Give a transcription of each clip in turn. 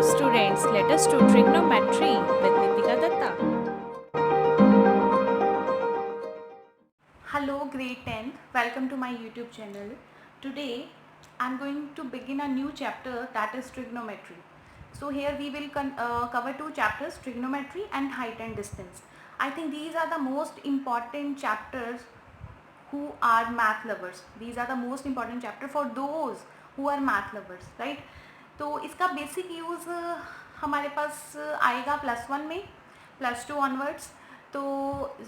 students, let us do trigonometry with Nitika Datta. Hello grade 10th, welcome to my YouTube channel. Today I am going to begin a new chapter, that is trigonometry. So here we will cover two chapters, trigonometry and height and distance. I think these are the most important chapters who are math lovers. These are the most important chapter for those who are math lovers, right? तो इसका basic use हमारे पास आएगा +1 में, +2 onwards. तो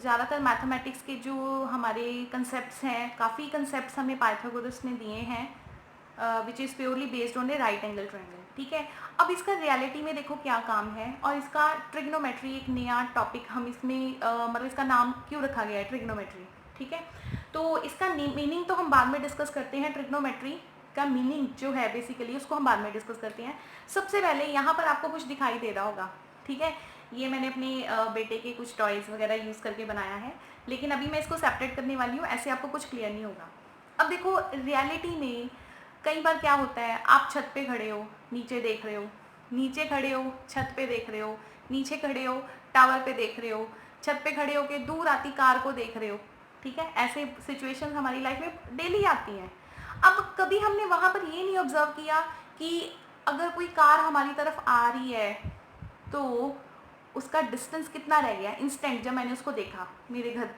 ज़्यादातर mathematics के जो हमारे कंसेप्ट्स हैं, काफ़ी कंसेप्ट्स हमें पाइथागोरस ने दिए हैं, which is purely based on A right angle triangle. ठीक है, अब इसका रियलिटी में देखो क्या काम है, और इसका ट्रिग्नोमेट्री एक नया टॉपिक हम इसमें मतलब इसका नाम क्यों रखा गया है ट्रिग्नोमेट्री. ठीक है, तो इसका मीनिंग तो हम बाद में डिस्कस करते हैं. ट्रिग्नोमेट्री का मीनिंग जो है बेसिकली उसको हम बाद में डिस्कस करते हैं. सबसे पहले यहाँ पर आपको कुछ दिखाई दे रहा होगा. ठीक है, ये मैंने अपने बेटे के कुछ टॉयज़ वगैरह यूज़ करके बनाया है, लेकिन अभी मैं इसको सेपरेट करने वाली हूँ, ऐसे आपको कुछ क्लियर नहीं होगा. अब देखो रियलिटी में कई बार क्या होता है, आप छत पे खड़े हो, नीचे देख रहे हो, नीचे खड़े हो, छत पे देख रहे हो, नीचे खड़े हो, टावर पे देख रहे हो, छत पे खड़े हो के दूर आती कार को देख रहे हो. ठीक है, ऐसे सिचुएशंस हमारी लाइफ में डेली आती हैं. अब कभी हमने वहाँ पर ये नहीं ऑब्जर्व किया कि अगर कोई कार हमारी तरफ आ रही है तो उसका डिस्टेंस कितना रह गया इंस्टेंट. जब मैंने उसको देखा, मेरे घर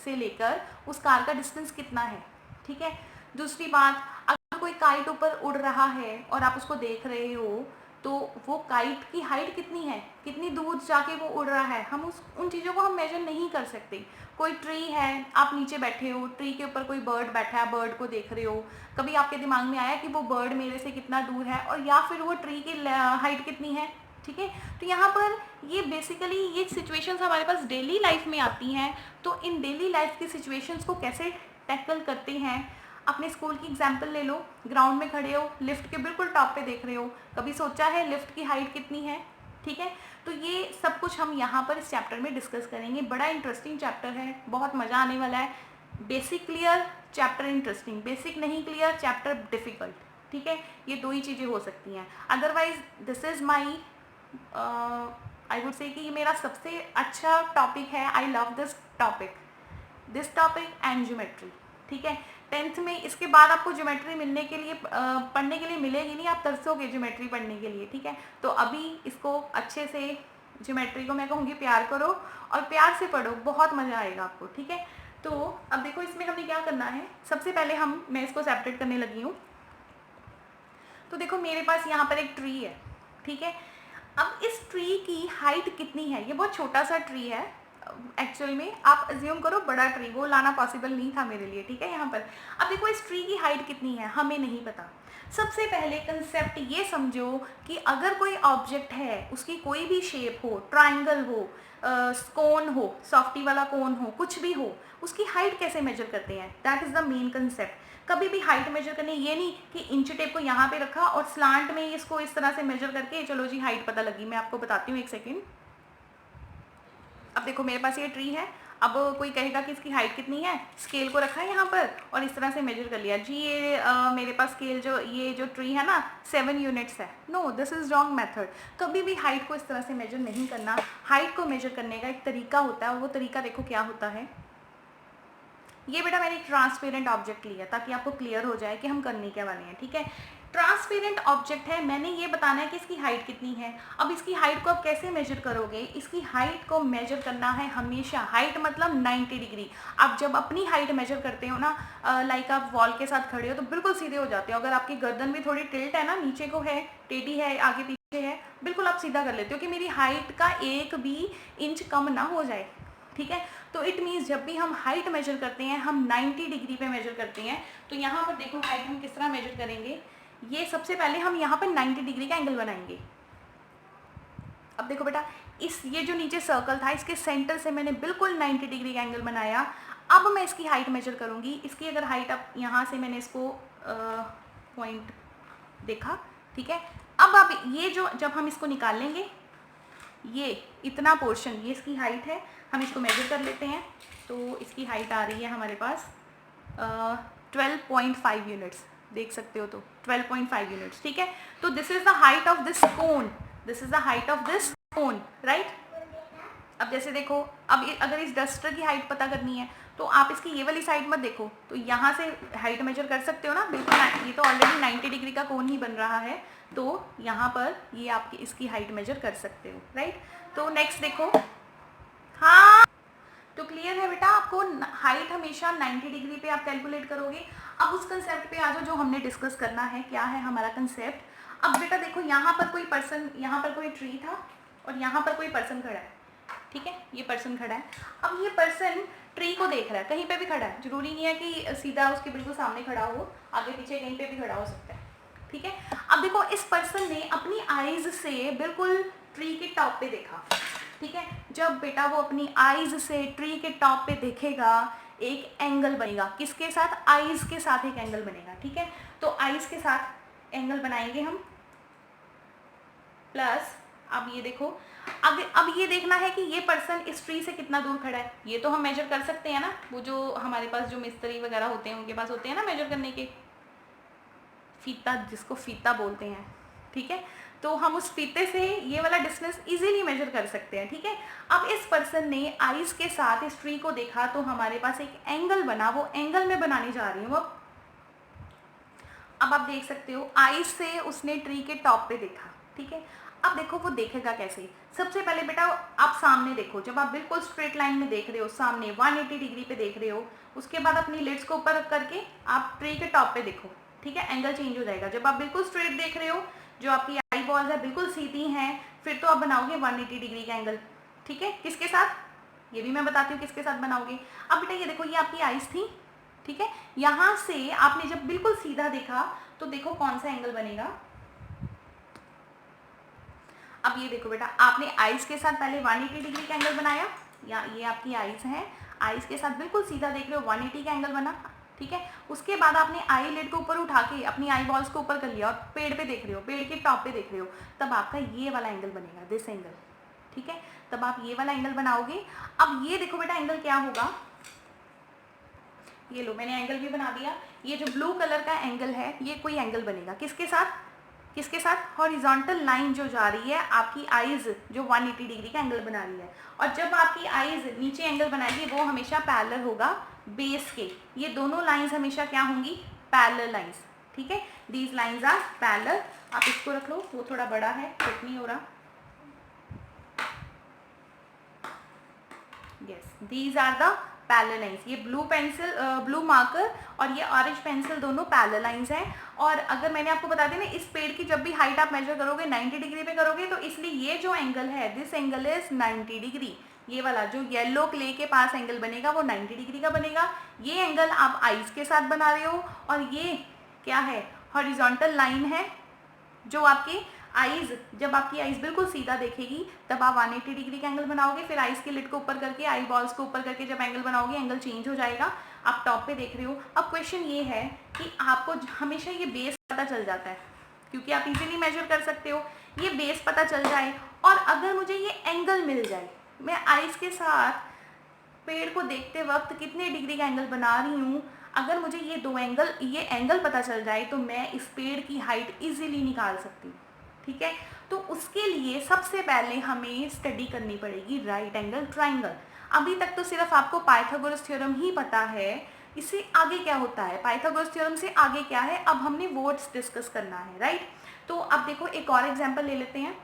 से लेकर उस कार का डिस्टेंस कितना है. ठीक है, दूसरी बात, अगर कोई काइट ऊपर उड़ रहा है और आप उसको देख रहे हो, तो वो काइट की हाइट कितनी है, कितनी दूर जाके वो उड़ रहा है, हम उन चीज़ों को हम मेजर नहीं कर सकते. कोई ट्री है, आप नीचे बैठे हो, ट्री के ऊपर कोई बर्ड बैठा है, बर्ड को देख रहे हो, कभी आपके दिमाग में आया कि वो बर्ड मेरे से कितना दूर है, और या फिर वो ट्री की हाइट कितनी है. ठीक है, तो यहाँ पर ये बेसिकली ये सिचुएशंस हमारे पास डेली लाइफ में आती हैं. तो इन डेली लाइफ की सिचुएशंस को कैसे टैकल करते हैं, अपने स्कूल की एग्जाम्पल ले लो. ग्राउंड में खड़े हो, लिफ्ट के बिल्कुल टॉप पे देख रहे हो, कभी सोचा है लिफ्ट की हाइट कितनी है. ठीक है, तो ये सब कुछ हम यहाँ पर इस चैप्टर में डिस्कस करेंगे. बड़ा इंटरेस्टिंग चैप्टर है, बहुत मज़ा आने वाला है. Basic clear, chapter interesting. Basic नहीं क्लियर, चैप्टर डिफ़िकल्ट. ठीक है, ये दो ही चीज़ें हो सकती हैं. Otherwise this is my I would say कि ये मेरा सबसे अच्छा टॉपिक है. I love this topic and geometry. ठीक है, 10th में इसके बाद आपको ज्योमेट्री मिलने के लिए पढ़ने के लिए मिलेगी नहीं, आप तरसोगे ज्योमेट्री पढ़ने के लिए. ठीक है, तो अभी इसको अच्छे से ज्योमेट्री को मैं कहूँगी प्यार करो और प्यार से पढ़ो, बहुत मज़ा आएगा आपको. ठीक है, तो अब देखो इसमें हमें क्या करना है. सबसे पहले मैं इसको सेपरेट करने लगी हूँ. तो देखो मेरे पास यहाँ पर एक ट्री है. ठीक है, अब इस ट्री की हाइट कितनी है. ये बहुत छोटा सा ट्री है एक्चुअल में, आप अज्यूम करो बड़ा ट्री, वो लाना पॉसिबल नहीं था मेरे लिए. ठीक है, यहाँ पर अब देखो इस ट्री की हाइट कितनी है हमें नहीं पता. सबसे पहले कंसेप्ट ये समझो कि अगर कोई ऑब्जेक्ट है, उसकी कोई भी शेप हो, ट्राइंगल हो, कोन हो, सॉफ्टी वाला कोन हो, कुछ भी हो, उसकी हाइट कैसे मेजर करते हैं, that is the main concept. कभी भी हाइट मेजर करने ये नहीं कि इंच टेप को यहाँ पे रखा और स्लांट में इसको इस तरह से मेजर करके चलो जी हाइट पता लगी. मैं आपको बताती हूँ, एक सेकेंड. अब देखो मेरे पास ये ट्री है. अब कोई कहेगा कि इसकी हाइट कितनी है, स्केल को रखा है यहाँ पर और इस तरह से मेजर कर लिया जी. ये मेरे पास स्केल ये जो ट्री है ना 7 यूनिट्स है. No, this is wrong method. कभी भी हाइट को इस तरह से मेजर नहीं करना. हाइट को मेजर करने का एक तरीका होता है, वो तरीका देखो क्या होता है. ये बेटा मैंने एक ट्रांसपेरेंट ऑब्जेक्ट लिया ताकि आपको क्लियर हो जाए कि हम करने क्या वाले हैं. ठीक है, ट्रांसपेरेंट ऑब्जेक्ट है, मैंने ये बताना है कि इसकी हाइट कितनी है. अब इसकी हाइट को आप कैसे मेजर करोगे, इसकी हाइट को मेजर करना है हमेशा. हाइट मतलब 90 डिग्री. आप जब अपनी हाइट मेजर करते हो ना, लाइक आप वॉल के साथ खड़े हो तो बिल्कुल सीधे हो जाते हो. अगर आपकी गर्दन भी थोड़ी टिल्ट है ना, नीचे को है, टेढ़ी है, आगे पीछे है, बिल्कुल आप सीधा कर लेते हो कि मेरी हाइट का एक भी इंच कम ना हो जाए. ठीक है, तो इट मीन्स जब भी हम हाइट मेजर करते हैं हम 90 डिग्री पे मेजर करते हैं. तो यहाँ पर देखो हाइट हम किस तरह मेजर करेंगे. ये सबसे पहले हम यहाँ पर 90 डिग्री का एंगल बनाएंगे. अब देखो बेटा, ये जो नीचे सर्कल था इसके सेंटर से मैंने बिल्कुल 90 डिग्री का एंगल बनाया. अब मैं इसकी हाइट मेजर करूँगी. इसकी अगर हाइट अब यहाँ से मैंने इसको पॉइंट देखा. ठीक है, अब ये जो जब हम इसको निकालेंगे, ये इतना पोर्शन, ये इसकी हाइट है, हम इसको मेजर कर लेते हैं. तो इसकी हाइट आ रही है हमारे पास 12.5 यूनिट्स. देख सकते हो तो 12.5 यूनिट्स, ठीक है। तो this is the height of this cone, this is the height of this cone, right. अब जैसे देखो, अब अगर इस डस्टर की हाइट पता करनी है तो आप इसकी ये वाली साइड मत देखो, तो यहाँ से हाइट मेजर कर सकते हो ना, बिल्कुल। ये तो ऑलरेडी 90 डिग्री का कोन ही बन रहा है, तो यहाँ पर ये आपकी इसकी हाइट मेजर कर सकते हो, राइट। तो नेक्स्ट देखो, हाँ तो क्लियर है बेटा, आपको हाइट हमेशा 90 डिग्री पे आप कैलकुलेट करोगे। अब उस कंसेप्ट पे आ जाओ जो हमने डिस्कस करना है, क्या है हमारा कंसेप्ट। अब बेटा देखो, यहाँ पर कोई पर्सन, यहाँ पर कोई ट्री था और यहाँ पर कोई पर्सन खड़ा है, ठीक है, ये पर्सन खड़ा है। अब ये पर्सन ट्री को देख रहा है, कहीं पे भी खड़ा है, जरूरी नहीं है कि सीधा उसके बिल्कुल सामने खड़ा हो, आगे पीछे कहीं पे भी खड़ा हो सकता है, ठीक है। अब देखो, इस पर्सन ने अपनी आईज से बिल्कुल ट्री के टॉप पे देखा, ठीक है। जब बेटा वो अपनी आईज से ट्री के टॉप पे देखेगा, एक एंगल बनेगा, किसके साथ, आईज के साथ एक एंगल बनेगा, ठीक है। तो आईज के साथ एंगल बनाएंगे हम, प्लस अब ये देखो, अब ये देखना है कि ये पर्सन इस ट्री से कितना दूर खड़ा है। ये तो हम मेजर कर सकते हैं ना, वो जो हमारे पास जो मिस्त्री वगैरह होते हैं उनके पास होते हैं ना मेजर करने के फीता, जिसको फीता बोलते हैं, ठीक है। तो हम उस फीते से ये वाला डिस्टेंस इजीली मेजर कर सकते हैं, ठीक है। अब इस पर्सन ने आईज के साथ इस ट्री को देखा, तो हमारे पास एक एंगल बना, वो एंगल मैं बनाने जा रही हूँ अब आप देख सकते हो, आईज से उसने ट्री के टॉप पे देखा, ठीक है। अब देखो वो देखेगा कैसे। सबसे पहले बेटा आप सामने देखो, जब आप बिल्कुल स्ट्रेट लाइन में देख रहे हो, सामने 180 डिग्री पे देख रहे हो, उसके बाद अपनी लिड्स को ऊपर करके आप ट्री के टॉप पे देखो, ठीक है, एंगल चेंज हो जाएगा। जब आप बिल्कुल स्ट्रेट देख रहे हो, जो आपकी आई बॉल्स है बिल्कुल सीधी हैं, फिर तो आप बनाओगे 180 डिग्री का एंगल, ठीक है। किसके साथ, ये भी मैं बताती हूँ किसके साथ बनाओगे। अब बेटा ये देखो, ये आपकी आईज थी, ठीक है। यहाँ से आपने जब बिल्कुल सीधा देखा तो देखो कौन सा एंगल बनेगा। अब ये देखो बेटा, आपने आईज के साथ पहले 180 डिग्री का एंगल बनाया, या ये आपकी आईज है, आईज के साथ बिल्कुल सीधा देख रहे हो, 180 का एंगल बना, ठीक है। उसके बाद आपने आई लिड को ऊपर उठा के अपनी आई बॉल्स को ऊपर कर लिया और पेड़ पे देख रहे हो, पेड़ के टॉप पे देख रहे हो, तब आपका ये वाला एंगल बनेगा, दिस एंगल, ठीक है। तब आप ये वाला एंगल बनाओगे। अब ये देखो बेटा, एंगल क्या होगा, ये लो मैंने एंगल भी बना दिया। ये जो ब्लू कलर का एंगल है, ये कोई एंगल बनेगा, किसके साथ, किसके साथ, हॉरिजॉन्टल लाइन जो जा रही है, आपकी आईज जो 180 डिग्री का एंगल बना रही है। और जब आपकी आईज नीचे एंगल बनाएगी, वो हमेशा पैरेलल होगा बेस के। ये दोनों लाइंस हमेशा क्या होंगी, पैरेलल लाइंस, ठीक है। These lines are parallel. आप इसको रख लो, वो थोड़ा बड़ा है, फिट नहीं हो रहा। Yes, these are the parallel lines. ये ब्लू पेंसिल, ब्लू मार्कर और ये ऑरेंज पेंसिल दोनों पैरेलल लाइंस हैं। और अगर मैंने आपको बता दें ना, इस पेड़ की जब भी हाइट आप मेजर करोगे 90 डिग्री पे करोगे, तो इसलिए ये जो एंगल है, दिस एंगल इज 90 डिग्री। ये वाला जो येलो क्ले के पास एंगल बनेगा वो 90 डिग्री का बनेगा। ये एंगल आप आईज के साथ बना रहे हो, और ये क्या है, हॉरिजॉन्टल लाइन है जो आपकी आईज, जब आपकी आईज बिल्कुल सीधा देखेगी तब आप 180 डिग्री का एंगल बनाओगे। फिर आईज की लिड को ऊपर करके, आई बॉल्स को ऊपर करके जब एंगल बनाओगे, एंगल चेंज हो जाएगा, आप टॉप पे देख रहे हो। अब क्वेश्चन ये है कि आपको हमेशा ये बेस पता चल जाता है, क्योंकि आप इजीली मेजर कर सकते हो। ये बेस पता चल जाए, और अगर मुझे ये एंगल मिल जाए, मैं आईज के साथ पेड़ को देखते वक्त कितने डिग्री का एंगल बना रही हूँ, अगर मुझे ये दो एंगल, ये एंगल पता चल जाए, तो मैं इस पेड़ की हाइट इजीली निकाल सकती हूँ, ठीक है। तो उसके लिए सबसे पहले हमें स्टडी करनी पड़ेगी राइट एंगल ट्राइंगल। अभी तक तो सिर्फ आपको पाइथागोरस थ्योरम ही पता है, इससे आगे क्या होता है, पाइथागोरस थ्योरम से आगे क्या है, अब हमने वर्ड्स डिस्कस करना है, राइट। तो अब देखो एक और एग्जांपल ले लेते हैं।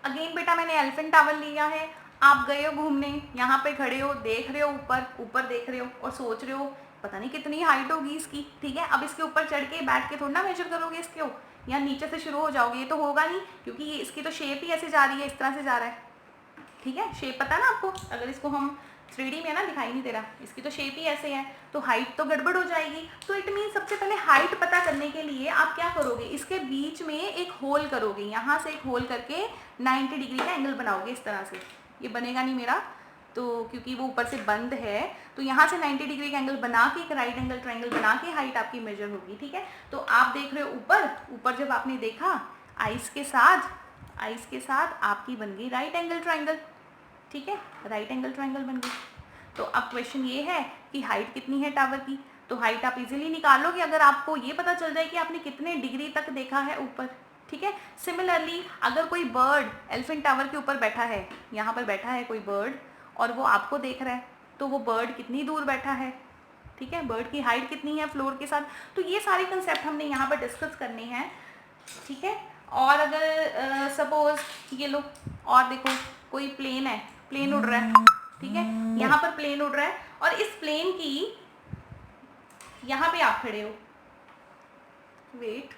अगेन बेटा मैंने एलिफेंट टावर लिया है। आप गए हो घूमने, यहाँ पे खड़े हो, देख रहे हो ऊपर, ऊपर देख रहे हो और सोच रहे हो पता नहीं कितनी हाइट होगी इसकी, ठीक है। अब इसके ऊपर चढ़ के बैठ के थोड़ा ना मेजर करोगे इसको, या नीचे से शुरू हो जाओगे, ये तो होगा नहीं, क्योंकि ये इसकी तो शेप ही ऐसे जा रही है, इस तरह से जा रहा है, ठीक है। शेप पता है ना आपको, अगर इसको हम 3D में ना दिखाई नहीं दे रहा, इसकी तो शेप ही ऐसे है, तो हाइट तो गड़बड़ हो जाएगी। तो इट मीन सबसे पहले हाइट पता करने के लिए आप क्या करोगे, इसके बीच में एक होल करोगे, यहाँ से एक होल करके 90 डिग्री का एंगल बनाओगे इस तरह से। ये बनेगा नहीं मेरा, तो क्योंकि वो ऊपर से बंद है, तो यहाँ से 90 डिग्री का एंगल बना के एक राइट एंगल ट्रायंगल बना के हाइट आपकी मेजर होगी, ठीक है। तो आप देख रहे हो ऊपर, ऊपर जब आपने देखा आइस के साथ आपकी बन गई राइट एंगल ट्रायंगल, ठीक है, राइट एंगल ट्रायंगल बन गई। तो अब क्वेश्चन ये है कि हाइट कितनी है टावर की, तो हाइट आप इजीली निकालोगे अगर आपको ये पता चल जाए कि आपने कितने डिग्री तक देखा है ऊपर, ठीक है। सिमिलरली अगर कोई बर्ड एलिफेंट टावर के ऊपर बैठा है, यहाँ पर बैठा है कोई बर्ड और वो आपको देख रहा है, तो वो बर्ड कितनी दूर बैठा है, ठीक है, बर्ड की हाइट कितनी है फ्लोर के साथ। तो ये सारे कंसेप्ट हमने यहाँ पर डिस्कस करने हैं, ठीक है। और अगर सपोज ये लो और देखो कोई प्लेन है, प्लेन उड़ रहा है, ठीक है, यहाँ पर प्लेन उड़ रहा है और इस प्लेन की यहाँ पे आप खड़े हो, वेट,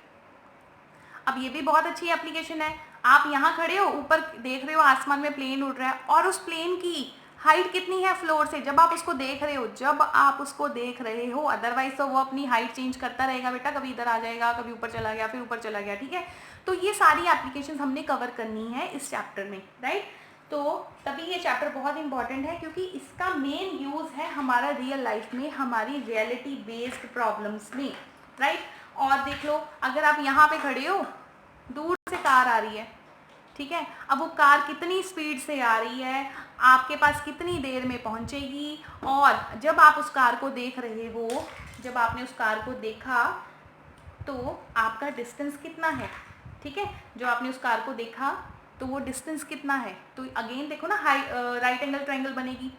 अब ये भी बहुत अच्छी एप्लीकेशन है। आप यहाँ खड़े हो, ऊपर देख रहे हो आसमान में प्लेन उड़ रहा है और उस प्लेन की हाइट कितनी है फ्लोर से, जब आप उसको देख रहे हो, जब आप उसको देख रहे हो, अदरवाइज तो वो अपनी हाइट चेंज करता रहेगा बेटा, कभी इधर आ जाएगा, कभी ऊपर चला गया, फिर ऊपर चला गया, ठीक है। तो ये सारी एप्लीकेशन हमने कवर करनी है इस चैप्टर में, राइट। तो तभी ये चैप्टर बहुत इंपॉर्टेंट है क्योंकि इसका मेन यूज है हमारा रियल लाइफ में, हमारी रियलिटी बेस्ड प्रॉब्लम्स में, राइट। और देख लो अगर आप यहाँ पे खड़े हो, दूर से कार आ रही है, ठीक है, अब वो कार कितनी स्पीड से आ रही है, आपके पास कितनी देर में पहुंचेगी, और जब आप उस कार को देख रहे हो, जब आपने उस कार को देखा तो आपका डिस्टेंस कितना है, ठीक है, जो आपने उस कार को देखा तो वो डिस्टेंस कितना है। तो अगेन देखो ना, राइट एंगल ट्रायंगल बनेगी।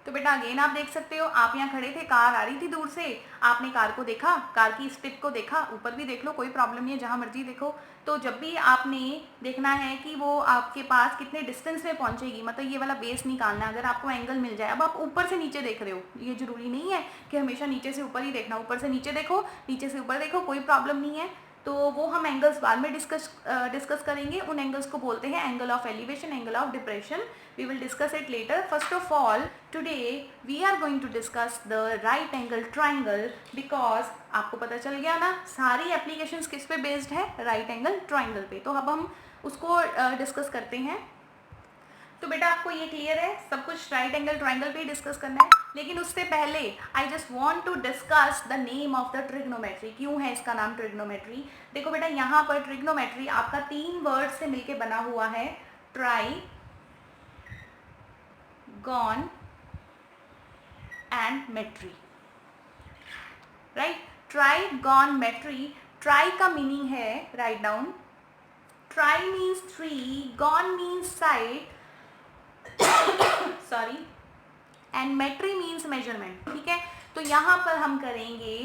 तो बेटा अगेन आप देख सकते हो, आप यहाँ खड़े थे, कार आ रही थी दूर से, आपने कार को देखा, कार की स्टिप को देखा, ऊपर भी देख लो, कोई प्रॉब्लम नहीं है, जहाँ मर्जी देखो। तो जब भी आपने देखना है कि वो आपके पास कितने डिस्टेंस में पहुंचेगी, मतलब ये वाला बेस निकालना है, अगर आपको एंगल मिल जाए। अब आप ऊपर से नीचे देख रहे हो, ये जरूरी नहीं है कि हमेशा नीचे से ऊपर ही देखना, ऊपर से नीचे देखो, नीचे से ऊपर देखो, कोई प्रॉब्लम नहीं है। तो वो हम एंगल्स बाद में डिस्कस करेंगे। उन एंगल्स को बोलते हैं angle of elevation, angle of depression. We will discuss it later. First of all today we are going to discuss the right angle triangle, because आपको पता चल गया ना सारी एप्लीकेशंस किस पे बेस्ड है, राइट एंगल ट्राइंगल पे। तो अब हम उसको डिस्कस करते हैं। तो बेटा आपको ये क्लियर है, सब कुछ राइट एंगल ट्राइंगल पे ही डिस्कस करना है। लेकिन उससे पहले I just want to discuss the name of the trigonometry. क्यों है इसका नाम ट्रिग्नोमेट्री? देखो बेटा यहाँ पर ट्रिग्नोमेट्री आपका 3 वर्ड से मिलके बना हुआ है, tri, gon and metry, right. Tri gon metry, tri का मीनिंग है, write down, tri means 3, gon means side, sorry, and metry means measurement, ठीक है। तो यहाँ पर हम करेंगे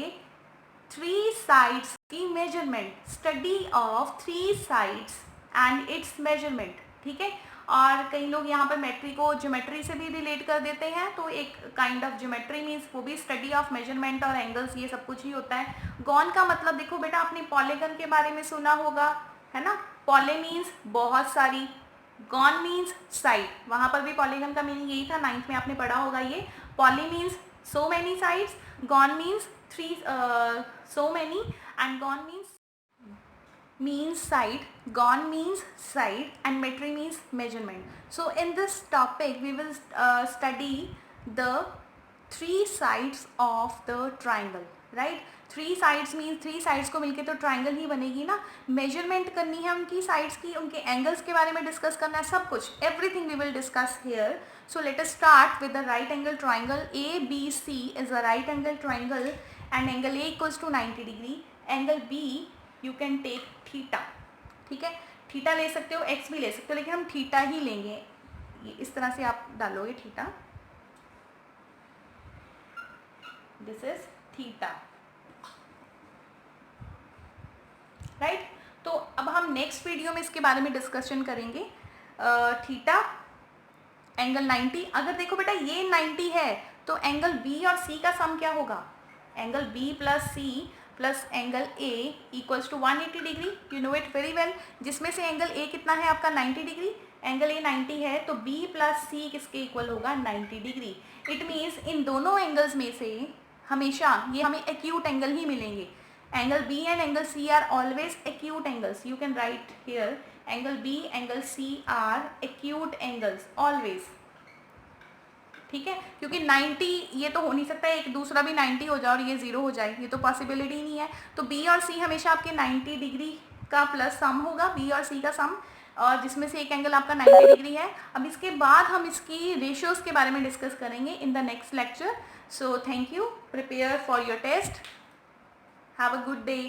3 साइड्स की measurement, study of 3 sides and it's measurement, ठीक है। और कई लोग यहाँ पर मेट्री को ज्योमेट्री से भी रिलेट कर देते हैं, तो एक काइंड ऑफ ज्योमेट्री मीन्स वो भी स्टडी ऑफ मेजरमेंट और एंगल्स, ये सब कुछ ही होता है। गॉन का मतलब देखो बेटा आपने पॉलीगन के बारे में सुना होगा, है ना, पॉली मीन्स बहुत सारी, गॉन मीन्स साइड, वहां पर भी पॉलीगन का मीनिंग यही था, 9th में आपने पढ़ा होगा ये। Poly means so many sides, gone means 3 so many, and gone means side, gone means side, and metry means measurement. So in this topic we will study the 3 sides of the triangle, right? 3 sides means 3 sides को मिलके तो triangle ही बनेगी ना। Measurement करनी है उनकी sides की, उनके एंगल्स के बारे में डिस्कस करना है, सब कुछ, everything we will discuss here. So let us start with the right angle triangle. ABC is a right angle triangle and angle A equals to 90 degree. Angle B you can take theta, ठीक है, theta ले सकते हो, x भी ले सकते हो, लेकिन हम थीटा ही लेंगे। ये इस तरह से आप डालोगे theta, this is theta, right. तो अब हम नेक्स्ट वीडियो में इसके बारे में डिस्कशन करेंगे। थीटा एंगल 90, अगर देखो बेटा ये 90 है तो एंगल बी और सी का सम क्या होगा, angle B plus C plus angle A equals to 180 degree, you know it very well. जिसमें से एंगल ए कितना है आपका 90 डिग्री, एंगल ए 90 है, तो बी प्लस सी किसके इक्वल होगा 90 डिग्री। इट मीन्स इन दोनों एंगल्स में से हमेशा ये हमें एक्यूट एंगल ही मिलेंगे। Angle B and angle C are always acute angles, you can write here angle B angle C are acute angles always, ठीक है। क्योंकि 90 ये तो हो नहीं सकता है एक दूसरा भी 90 हो जाए और ये 0 हो जाए, ये तो पॉसिबिलिटी नहीं है। तो बी और सी हमेशा आपके 90 डिग्री का प्लस सम होगा, बी और सी का सम, और जिसमें से एक एंगल आपका 90 डिग्री है। अब इसके बाद हम इसकी रेशियोज़ के बारे में डिस्कस करेंगे in the next lecture. So thank you, prepare for your test, have a good day.